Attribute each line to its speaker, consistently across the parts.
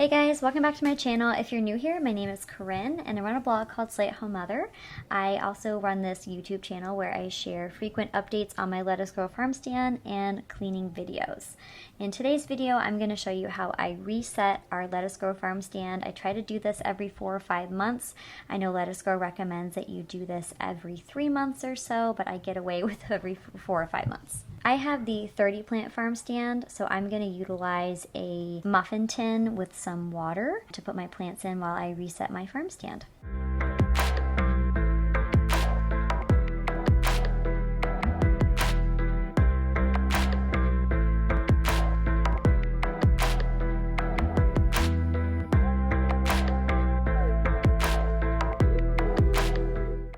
Speaker 1: Hey guys, welcome back to my channel. If you're new here, my name is Corinne and I run a blog called Slay at Home Mother. I also run this YouTube channel where I share frequent updates on my Lettuce Grow Farmstand and cleaning videos. In today's video, I'm going to show you how I reset our Lettuce Grow Farmstand. I try to do this every 4 or 5 months. I know Lettuce Grow recommends that you do this every 3 months or so, but I get away with every 4 or 5 months. I have the 30 plant farm stand, so I'm going to utilize a muffin tin with some water to put my plants in while I reset my farm stand.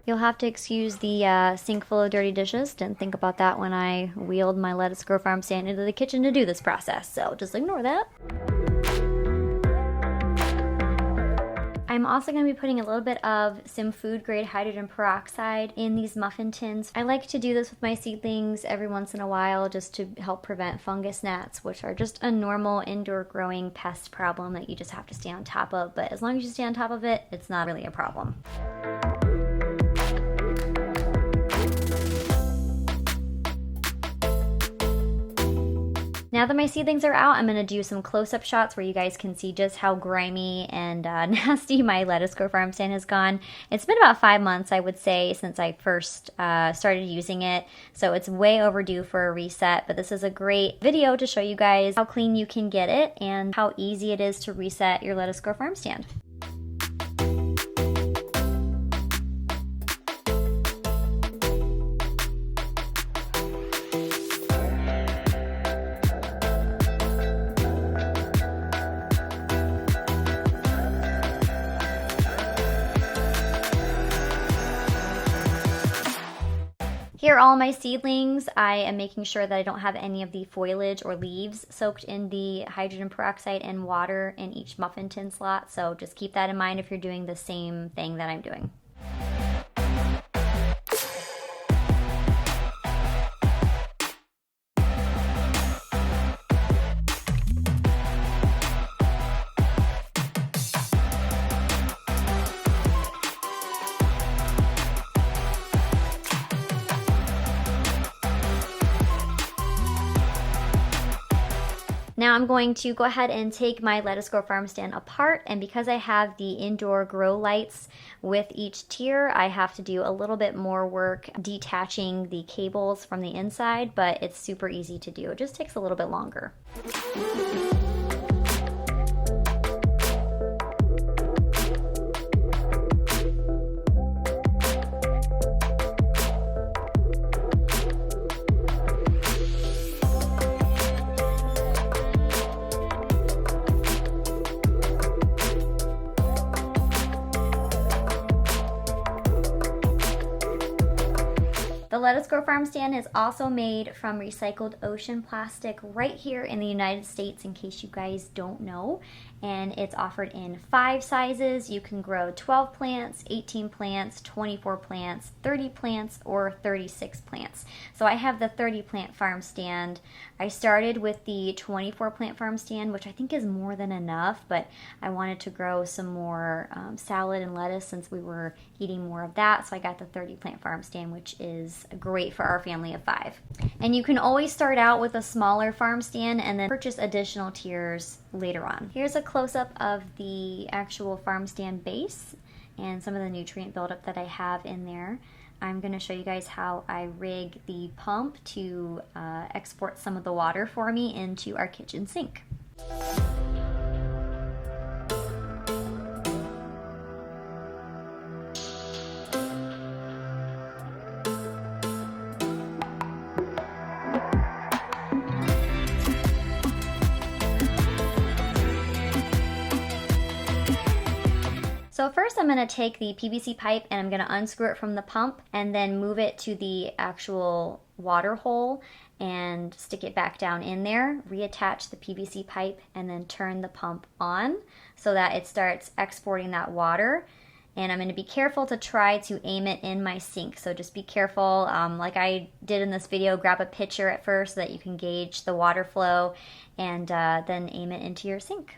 Speaker 1: You'll have to excuse the sink full of dirty dishes. Didn't think about that when I wheeled my Lettuce Grow Farm stand into the kitchen to do this process, so just ignore that. I'm also going to be putting a little bit of some food grade hydrogen peroxide in these muffin tins. I like to do this with my seedlings every once in a while just to help prevent fungus gnats, which are just a normal indoor growing pest problem that you just have to stay on top of. But as long as you stay on top of it, it's not really a problem. Now that my seedlings are out, I'm going to do some close-up shots where you guys can see just how grimy and nasty my Lettuce Grow Farm stand has gone. It's been about 5 months, I would say, since I first started using it, so it's way overdue for a reset, but this is a great video to show you guys how clean you can get it and how easy it is to reset your Lettuce Grow Farm stand. Here are all my seedlings. I am making sure that I don't have any of the foliage or leaves soaked in the hydrogen peroxide and water in each muffin tin slot, so just keep that in mind if you're doing the same thing that I'm doing. Now I'm going to go ahead and take my Lettuce Grow Farm stand apart, and because I have the indoor grow lights with each tier, I have to do a little bit more work detaching the cables from the inside, but it's super easy to do. It just takes a little bit longer. The Lettuce Grow Farm stand is also made from recycled ocean plastic right here in the United States, in case you guys don't know. And it's offered in 5 sizes. You can grow 12 plants, 18 plants, 24 plants, 30 plants, or 36 plants. So I have the 30 plant farm stand. I started with the 24 plant farm stand, which I think is more than enough, but I wanted to grow some more salad and lettuce since we were eating more of that. So I got the 30 plant farm stand, which is great for our family of 5. And you can always start out with a smaller farm stand and then purchase additional tiers later on. Here's a close-up of the actual farm stand base and some of the nutrient buildup that I have in there. I'm going to show you guys how I rig the pump to export some of the water for me into our kitchen sink. So first I'm going to take the PVC pipe and I'm going to unscrew it from the pump and then move it to the actual water hole and stick it back down in there, reattach the PVC pipe, and then turn the pump on so that it starts exporting that water. And I'm going to be careful to try to aim it in my sink. So just be careful, like I did in this video, grab a pitcher at first so that you can gauge the water flow and then aim it into your sink.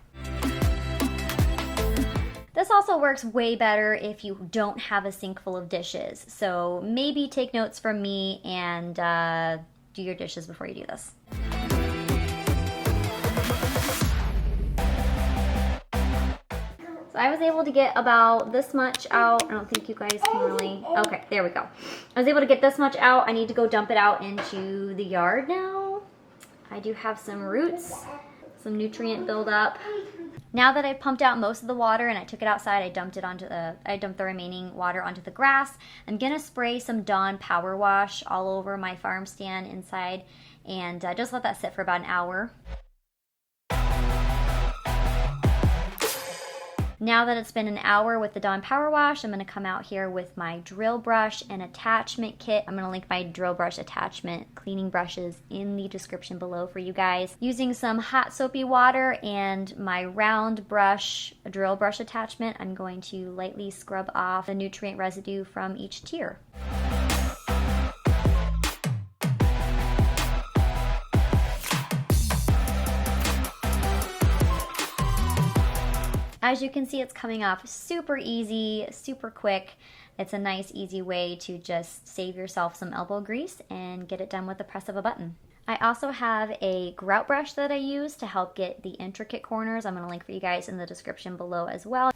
Speaker 1: This also works way better if you don't have a sink full of dishes. So maybe take notes from me and do your dishes before you do this. So I was able to get about this much out. I don't think you guys can really, okay, there we go. I was able to get this much out. I need to go dump it out into the yard now. I do have some roots, some nutrient buildup. Now that I've pumped out most of the water and I took it outside, I dumped the remaining water onto the grass. I'm gonna spray some Dawn Power Wash all over my farm stand inside and just let that sit for about an hour. Now that it's been an hour with the Dawn Power Wash, I'm going to come out here with my drill brush and attachment kit. I'm going to link my drill brush attachment cleaning brushes in the description below for you guys. Using some hot soapy water and my round brush, drill brush attachment, I'm going to lightly scrub off the nutrient residue from each tier. As you can see, it's coming off super easy, super quick. It's a nice, easy way to just save yourself some elbow grease and get it done with the press of a button. I also have a grout brush that I use to help get the intricate corners. I'm going to link for you guys in the description below as well.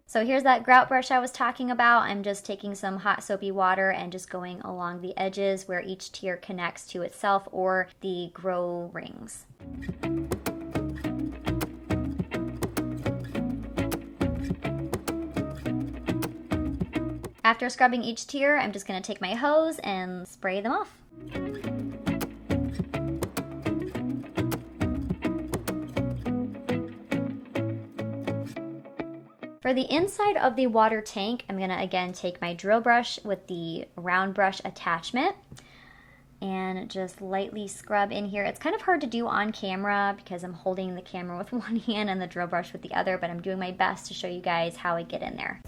Speaker 1: So here's that grout brush I was talking about. I'm just taking some hot soapy water and just going along the edges where each tier connects to itself or the grow rings. After scrubbing each tier, I'm just going to take my hose and spray them off. For the inside of the water tank, I'm going to again take my drill brush with the round brush attachment and just lightly scrub in here. It's kind of hard to do on camera because I'm holding the camera with one hand and the drill brush with the other, but I'm doing my best to show you guys how I get in there.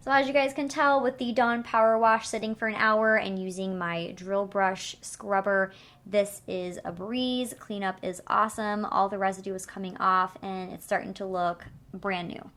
Speaker 1: So as you guys can tell, with the Dawn Power Wash sitting for an hour and using my drill brush scrubber, this is a breeze. Cleanup is awesome. All the residue is coming off and it's starting to look brand new.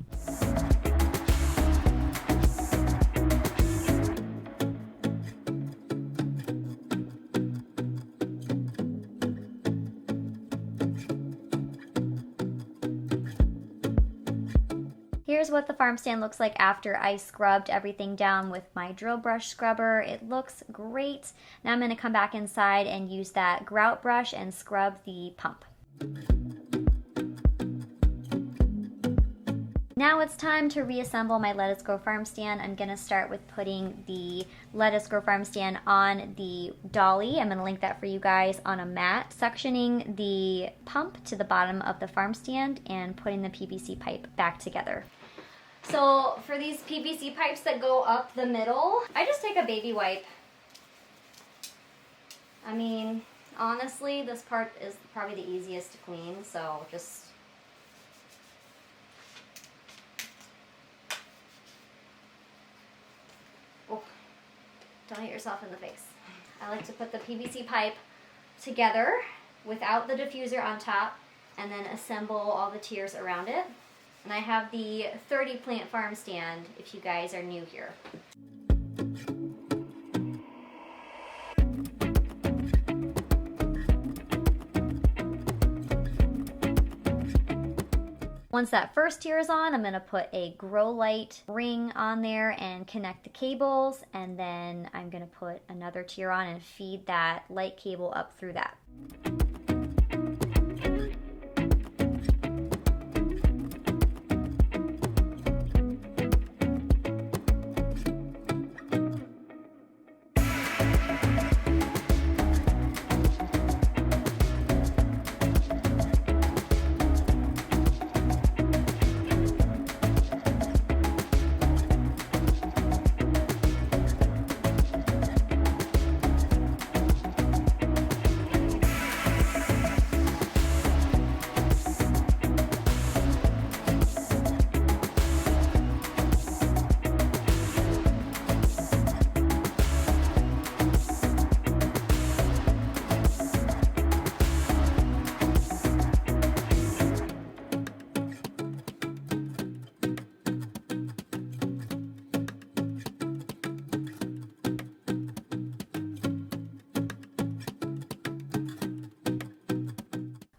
Speaker 1: Here's what the farm stand looks like after I scrubbed everything down with my drill brush scrubber. It looks great. Now I'm going to come back inside and use that grout brush and scrub the pump. Now it's time to reassemble my Lettuce Grow Farmstand. I'm going to start with putting the Lettuce Grow Farmstand on the dolly. I'm going to link that for you guys on a mat, sectioning the pump to the bottom of the farmstand and putting the PVC pipe back together. So for these PVC pipes that go up the middle, I just take a baby wipe. I mean, honestly, this part is probably the easiest to clean, so just Don't hit yourself in the face. I like to put the PVC pipe together without the diffuser on top and then assemble all the tiers around it. And I have the 30 plant farm stand if you guys are new here. Once that first tier is on, I'm going to put a grow light ring on there and connect the cables, and then I'm going to put another tier on and feed that light cable up through that.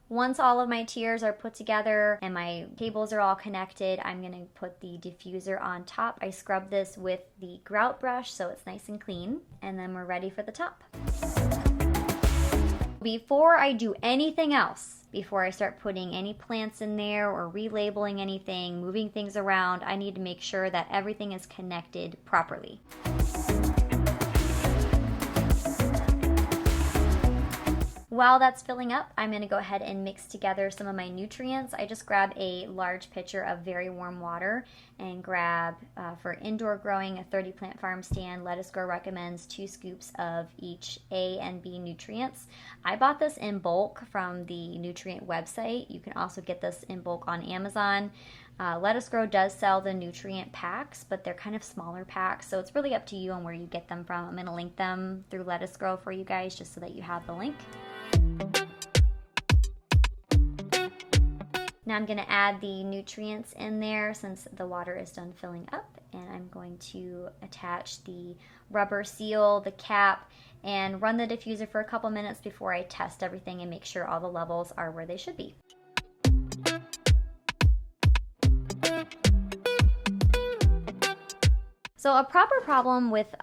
Speaker 1: Once all of my tiers are put together and my cables are all connected, I'm going to put the diffuser on top. I scrub this with the grout brush so it's nice and clean, and then we're ready for the top. Before I do anything else, before I start putting any plants in there or relabeling anything, moving things around, I need to make sure that everything is connected properly. While that's filling up, I'm going to go ahead and mix together some of my nutrients. I just grab a large pitcher of very warm water and grab, for indoor growing, a 30 plant farm stand. Lettuce Grow recommends 2 scoops of each A and B nutrients. I bought this in bulk from the nutrient website. You can also get this in bulk on Amazon. Lettuce Grow does sell the nutrient packs, but they're kind of smaller packs, so it's really up to you on where you get them from. I'm going to link them through Lettuce Grow for you guys just so that you have the link. Now I'm going to add the nutrients in there since the water is done filling up, and I'm going to attach the rubber seal, the cap, and run the diffuser for a couple minutes before I test everything and make sure all the levels are where they should be. So a proper problem with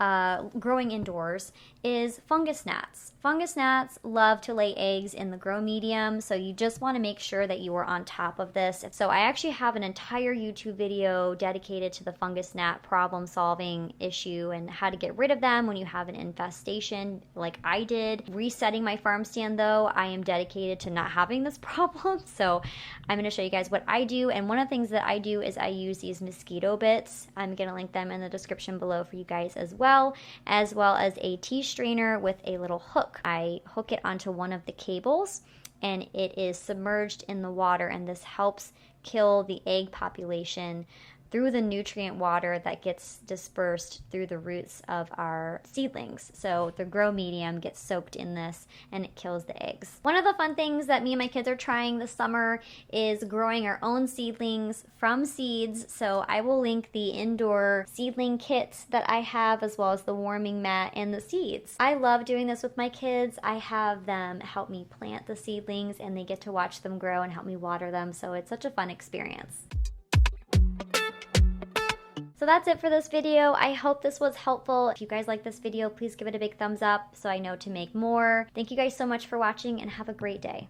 Speaker 1: growing indoors is fungus gnats. Fungus gnats love to lay eggs in the grow medium, so you just want to make sure that you are on top of this. So I actually have an entire YouTube video dedicated to the fungus gnat problem solving issue and how to get rid of them when you have an infestation like I did. Resetting my farm stand though, I am dedicated to not having this problem, so I'm going to show you guys what I do. And one of the things that I do is I use these mosquito bits. I'm going to link them in the description below for you guys as well as a tea strainer with a little hook. I hook it onto one of the cables and it is submerged in the water, and this helps kill the egg population through the nutrient water that gets dispersed through the roots of our seedlings. So the grow medium gets soaked in this and it kills the eggs. One of the fun things that me and my kids are trying this summer is growing our own seedlings from seeds. So I will link the indoor seedling kits that I have, as well as the warming mat and the seeds. I love doing this with my kids. I have them help me plant the seedlings and they get to watch them grow and help me water them. So it's such a fun experience. So that's it for this video. I hope this was helpful. If you guys like this video, please give it a big thumbs up so I know to make more. Thank you guys so much for watching and have a great day.